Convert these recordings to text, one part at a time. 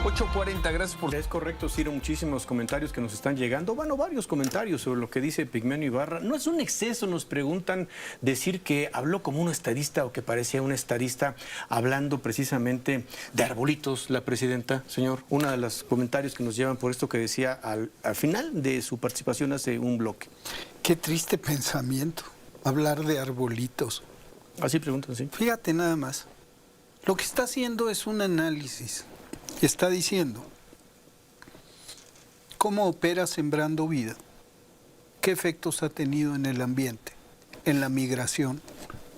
8:40, gracias por... Es correcto, Ciro, muchísimos comentarios que nos están llegando. Bueno, varios comentarios sobre lo que dice Pigmenio Ibarra. No es un exceso, nos preguntan, decir que habló como un estadista o que parecía un estadista hablando precisamente de arbolitos, la presidenta, señor. Uno de los comentarios que nos llevan por esto que decía al final de su participación hace un bloque. Qué triste pensamiento, hablar de arbolitos. Así preguntan, sí. Fíjate nada más, lo que está haciendo es un análisis. Está diciendo cómo opera Sembrando Vida, qué efectos ha tenido en el ambiente, en la migración,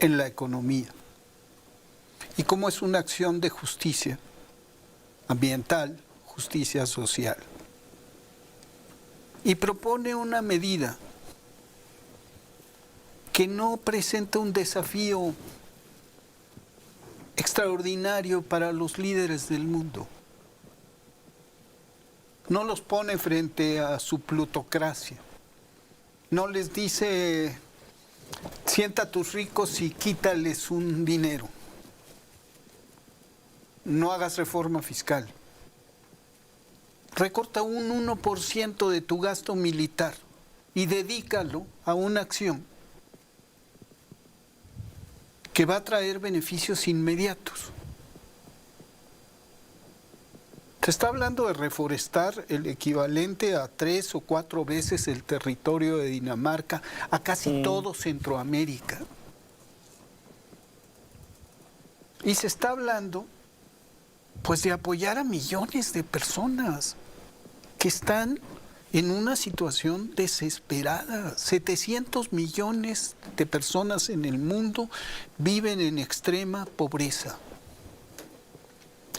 en la economía, y cómo es una acción de justicia ambiental, justicia social. Y propone una medida que no presenta un desafío extraordinario para los líderes del mundo. No los pone frente a su plutocracia. No les dice, sienta a tus ricos y quítales un dinero. No hagas reforma fiscal. Recorta un 1% de tu gasto militar y dedícalo a una acción que va a traer beneficios inmediatos. Se está hablando de reforestar el equivalente a 3 o 4 veces el territorio de Dinamarca, a casi todo Centroamérica. Y se está hablando, pues, de apoyar a millones de personas que están en una situación desesperada. 700 millones de personas en el mundo viven en extrema pobreza.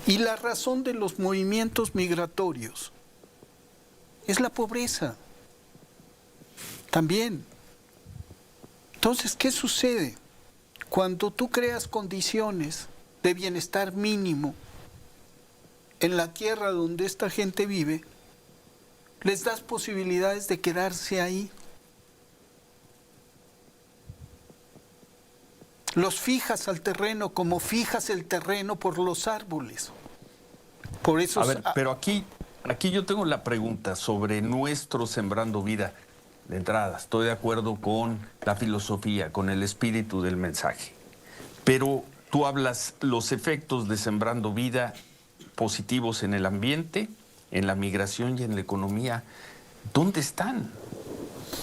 Y la razón de los movimientos migratorios es la pobreza. También. Entonces, ¿qué sucede? Cuando tú creas condiciones de bienestar mínimo en la tierra donde esta gente vive, les das posibilidades de quedarse ahí. Los fijas al terreno como fijas el terreno por los árboles. Por eso... A ver, pero aquí yo tengo la pregunta sobre nuestro Sembrando Vida. De entrada, estoy de acuerdo con la filosofía, con el espíritu del mensaje. Pero tú hablas los efectos de Sembrando Vida positivos en el ambiente, en la migración y en la economía. ¿Dónde están?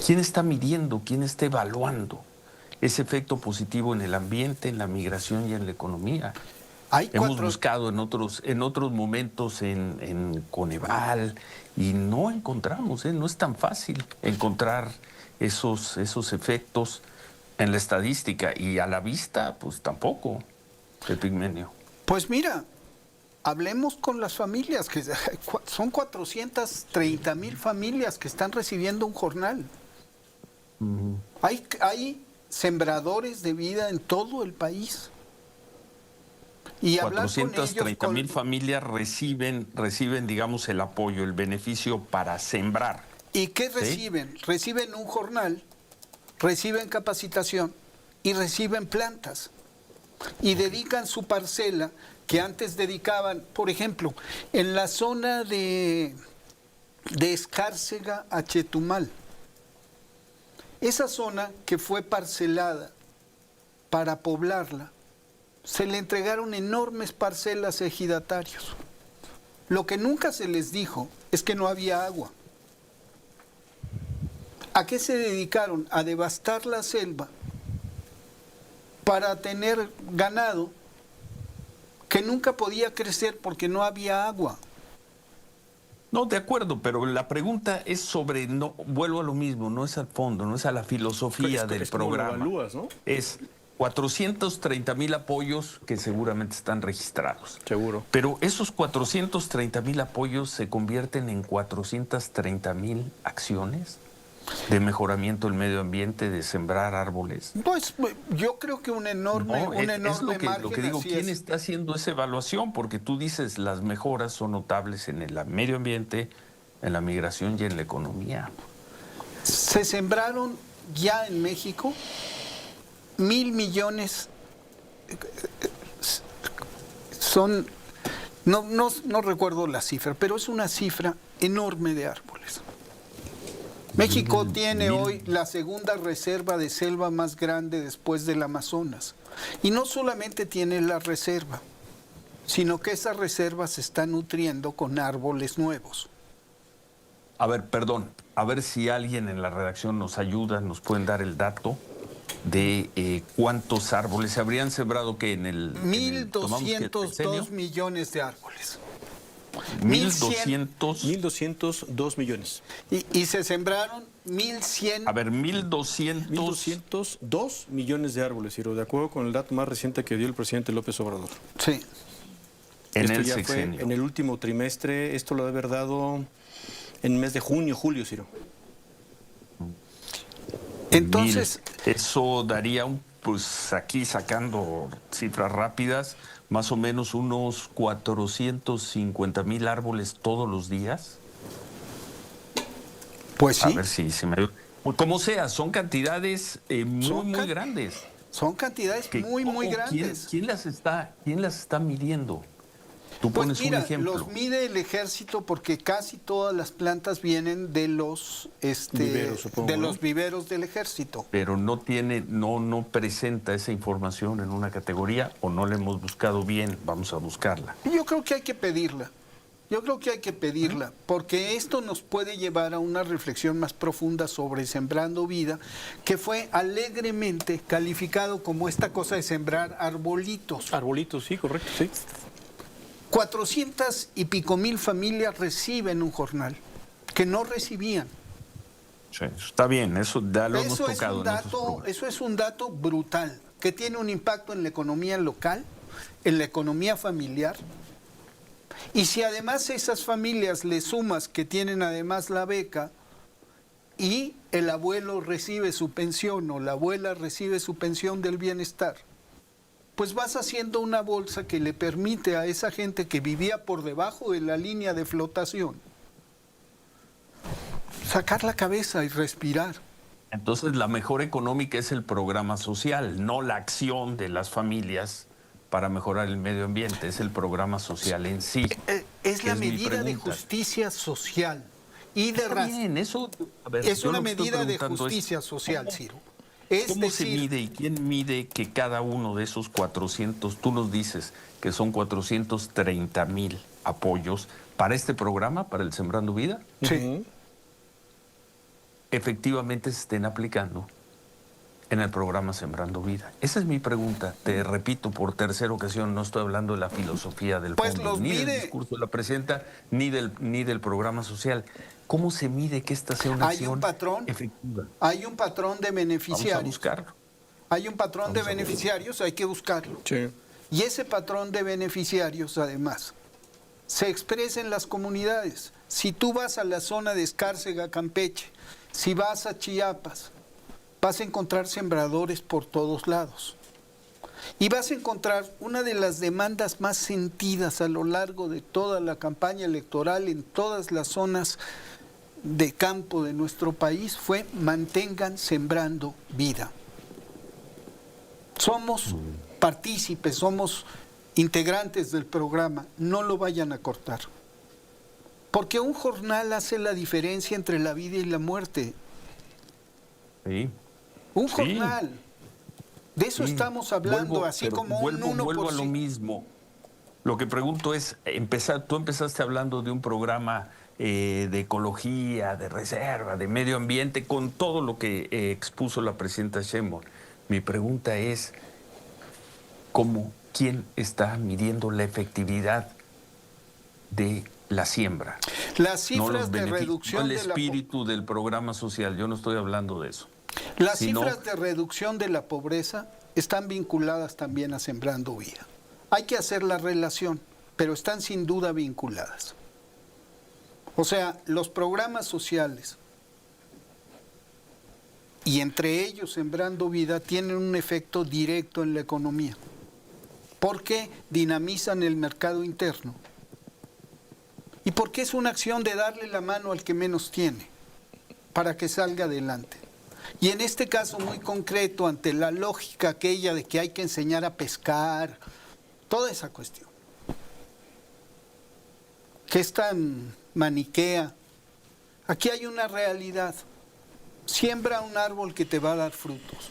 ¿Quién está midiendo? ¿Quién está evaluando ese efecto positivo en el ambiente, en la migración y en la economía? Hemos buscado en otros momentos en Coneval y no encontramos, no es tan fácil encontrar esos efectos en la estadística, y a la vista, pues tampoco, el Pigmenio. Pues mira, hablemos con las familias, que son 430,000 familias que están recibiendo un jornal. Hay sembradores de vida en todo el país. Y 430,000 familias reciben, digamos, el apoyo, el beneficio para sembrar. ¿Y qué reciben? ¿Sí? Reciben un jornal, reciben capacitación y reciben plantas. Y dedican su parcela que antes dedicaban, por ejemplo, en la zona de Escárcega a Chetumal. Esa zona que fue parcelada para poblarla, se le entregaron enormes parcelas a ejidatarios. Lo que nunca se les dijo es que no había agua. ¿A qué se dedicaron? A devastar la selva para tener ganado que nunca podía crecer porque no había agua. No, de acuerdo, pero la pregunta es sobre, no, vuelvo a lo mismo, no es al fondo, no es a la filosofía del programa. Lo evalúas, ¿no? Es 430,000 apoyos que seguramente están registrados. Seguro. Pero esos 430,000 apoyos se convierten en 430,000 acciones de mejoramiento del medio ambiente, de sembrar árboles. Pues yo creo que un enorme margen. Es lo que digo, ¿quién está haciendo esa evaluación? Porque tú dices, las mejoras son notables en el medio ambiente, en la migración y en la economía. Se sembraron ya en México 1,000 millones, son No recuerdo la cifra, pero es una cifra enorme de árboles. México tiene hoy la segunda reserva de selva más grande después del Amazonas. Y no solamente tiene la reserva, sino que esa reserva se está nutriendo con árboles nuevos. A ver, perdón, a ver si alguien en la redacción nos ayuda, nos pueden dar el dato de cuántos árboles se habrían sembrado que en el... 1.202 millones de árboles. 1.200... 1.202 millones. Y se sembraron 1.100... A ver, 1.200... 1.202 millones de árboles, Ciro, de acuerdo con el dato más reciente que dio el presidente López Obrador. Sí. En Esto el ya sexenio. fue en el último trimestre, esto lo debe haber dado en el mes de junio, julio, Ciro. Entonces... Eso daría, pues aquí sacando cifras rápidas, más o menos unos 450,000 árboles todos los días. Pues sí. A ver si me... Como sea, son cantidades muy grandes. Son cantidades muy grandes. ¿Quién las está midiendo? Tú Pues pones mira, un ejemplo. los mide el ejército porque casi todas las plantas vienen de los Viveros, supongo, de ¿no? los viveros del ejército. Pero no presenta esa información en una categoría o no la hemos buscado bien, vamos a buscarla. Y yo creo que hay que pedirla. Porque esto nos puede llevar a una reflexión más profunda sobre Sembrando Vida, que fue alegremente calificado como esta cosa de sembrar arbolitos. Arbolitos, sí, correcto, sí. 400 y pico mil familias reciben un jornal que no recibían. Sí, está bien, eso ya lo hemos tocado. Eso es un dato brutal, que tiene un impacto en la economía local, en la economía familiar. Y si además esas familias le sumas que tienen además la beca y el abuelo recibe su pensión o la abuela recibe su pensión del bienestar, pues vas haciendo una bolsa que le permite a esa gente que vivía por debajo de la línea de flotación sacar la cabeza y respirar. Entonces la mejora económica es el programa social, no la acción de las familias para mejorar el medio ambiente, es el programa social en sí. Es la mi medida de pregunta. justicia social y de Está bien, eso, a ver, es yo una lo que estoy medida de preguntando es, justicia social, Ciro. ¿cómo se mide y quién mide que cada uno de esos 400, tú nos dices que son 430,000 apoyos para este programa, para el Sembrando Vida, Sí. efectivamente se estén aplicando en el programa Sembrando Vida? Esa es mi pregunta. Te repito por tercera ocasión, no estoy hablando de la filosofía del Pues fondo, los ni mide. del discurso de la presidenta, ni del programa social. ¿Cómo se mide que esta sea una Hay acción un patrón. efectiva? Hay un patrón de Vamos a beneficiarios. buscarlo. Hay un patrón de Vamos a ver. beneficiarios, hay que buscarlo. Sí. Y ese patrón de beneficiarios, además, se expresa en las comunidades. Si tú vas a la zona de Escárcega, Campeche, si vas a Chiapas, vas a encontrar sembradores por todos lados. Y vas a encontrar una de las demandas más sentidas a lo largo de toda la campaña electoral en todas las zonas de campo de nuestro país fue: mantengan sembrando vida. Somos partícipes, somos integrantes del programa, no lo vayan a cortar. Porque un jornal hace la diferencia entre la vida y la muerte. Sí. Un Sí. jornal. De eso Sí. estamos hablando, Vuelvo, así pero como vuelvo un 1%. a lo mismo. Lo que pregunto es, tú empezaste hablando de un programa de ecología, de reserva, de medio ambiente, con todo lo que expuso la presidenta Sheinbaum. Mi pregunta es, ¿quién está midiendo la efectividad de la siembra? Las No cifras los de beneficios, reducción no el de la espíritu del programa social, yo no estoy hablando de eso. Las sino- cifras de reducción de la pobreza están vinculadas también a Sembrando Vida. Hay que hacer la relación, pero están sin duda vinculadas. O sea, los programas sociales y entre ellos Sembrando Vida tienen un efecto directo en la economía, porque dinamizan el mercado interno y porque es una acción de darle la mano al que menos tiene para que salga adelante. Y en este caso muy concreto, ante la lógica aquella de que hay que enseñar a pescar, toda esa cuestión, que es tan maniquea. Aquí hay una realidad. Siembra un árbol que te va a dar frutos.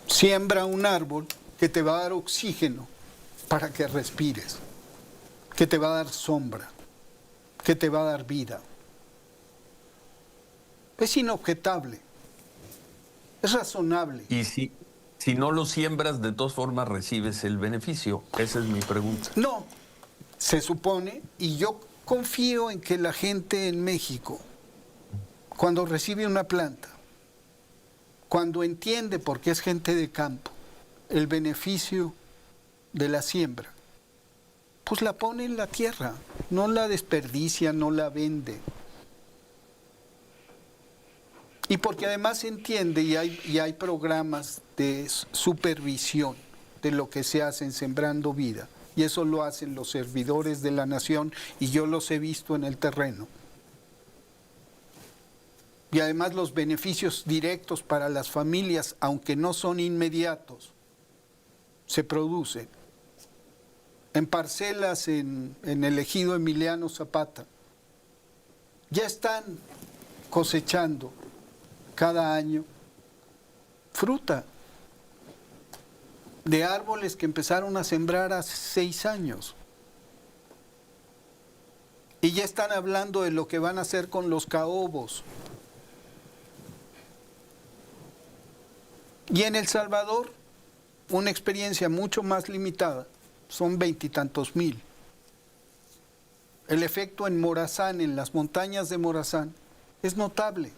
Siembra un árbol que te va a dar oxígeno para que respires, que te va a dar sombra, que te va a dar vida. Es inobjetable, es razonable. Y si no lo siembras, de todas formas recibes el beneficio. Esa es mi pregunta. No, se supone, y yo confío en que la gente en México, cuando recibe una planta, cuando entiende, porque es gente de campo, el beneficio de la siembra, pues la pone en la tierra, no la desperdicia, no la vende. Y porque además entiende, y hay programas de supervisión de lo que se hace en Sembrando Vida, y eso lo hacen los servidores de la nación, y yo los he visto en el terreno. Y además los beneficios directos para las familias, aunque no son inmediatos, se producen en parcelas en el ejido Emiliano Zapata. Ya están cosechando cada año fruta de árboles que empezaron a sembrar hace 6 años. Y ya están hablando de lo que van a hacer con los caobos. Y en El Salvador, una experiencia mucho más limitada, son 20 y tantos mil. El efecto en Morazán, en las montañas de Morazán, es notable.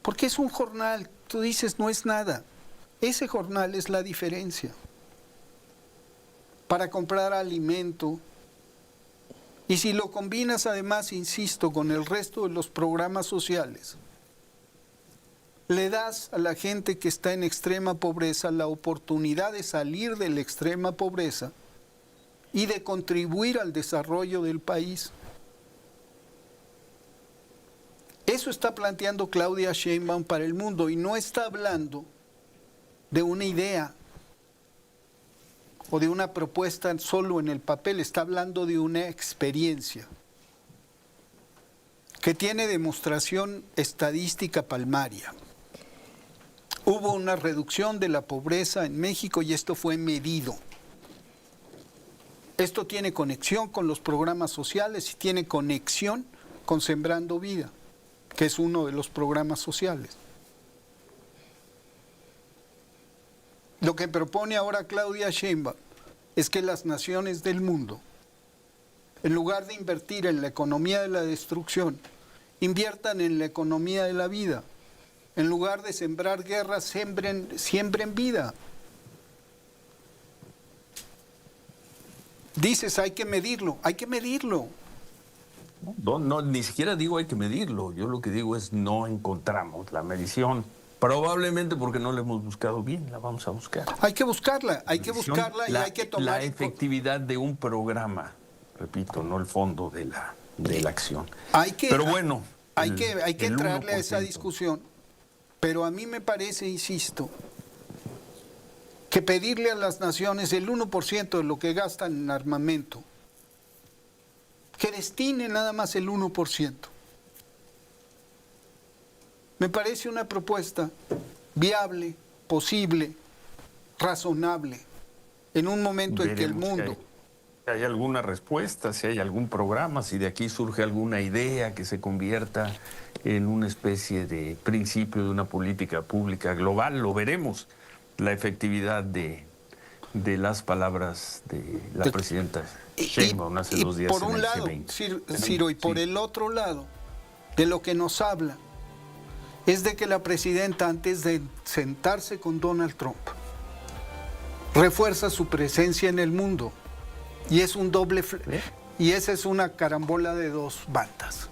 Porque es un jornal, tú dices, no es nada. Ese jornal es la diferencia. Para comprar alimento. Y si lo combinas además, insisto, con el resto de los programas sociales, le das a la gente que está en extrema pobreza la oportunidad de salir de la extrema pobreza y de contribuir al desarrollo del país. Eso está planteando Claudia Sheinbaum para el mundo y no está hablando de una idea o de una propuesta solo en el papel, está hablando de una experiencia que tiene demostración estadística palmaria. Hubo una reducción de la pobreza en México y esto fue medido. Esto tiene conexión con los programas sociales y tiene conexión con Sembrando Vida, que es uno de los programas sociales. Lo que propone ahora Claudia Sheinbaum es que las naciones del mundo, en lugar de invertir en la economía de la destrucción, inviertan en la economía de la vida. En lugar de sembrar guerra, siembren vida. Dices, hay que medirlo, hay que medirlo. No, ni siquiera digo hay que medirlo. Yo lo que digo es no encontramos la medición. Probablemente porque no la hemos buscado bien, la vamos a buscar. Hay que buscarla y hay que tomar... La efectividad de un programa, repito, no el fondo de la acción. Pero bueno... Hay que entrarle a esa discusión. Pero a mí me parece, insisto, que pedirle a las naciones el 1% de lo que gastan en armamento, que destine nada más el 1%, me parece una propuesta viable, posible, razonable, en un momento en que el mundo... Si hay alguna respuesta, si hay algún programa, si de aquí surge alguna idea que se convierta en una especie de principio de una política pública global, lo veremos. La efectividad de las palabras de la presidenta Sheinbaum hace 2 días por en un el lado, G20. Ciro, y por el otro lado, de lo que nos habla, es de que la presidenta, antes de sentarse con Donald Trump, refuerza su presencia en el mundo. Y es un doble... Y esa es una carambola de 2 bandas.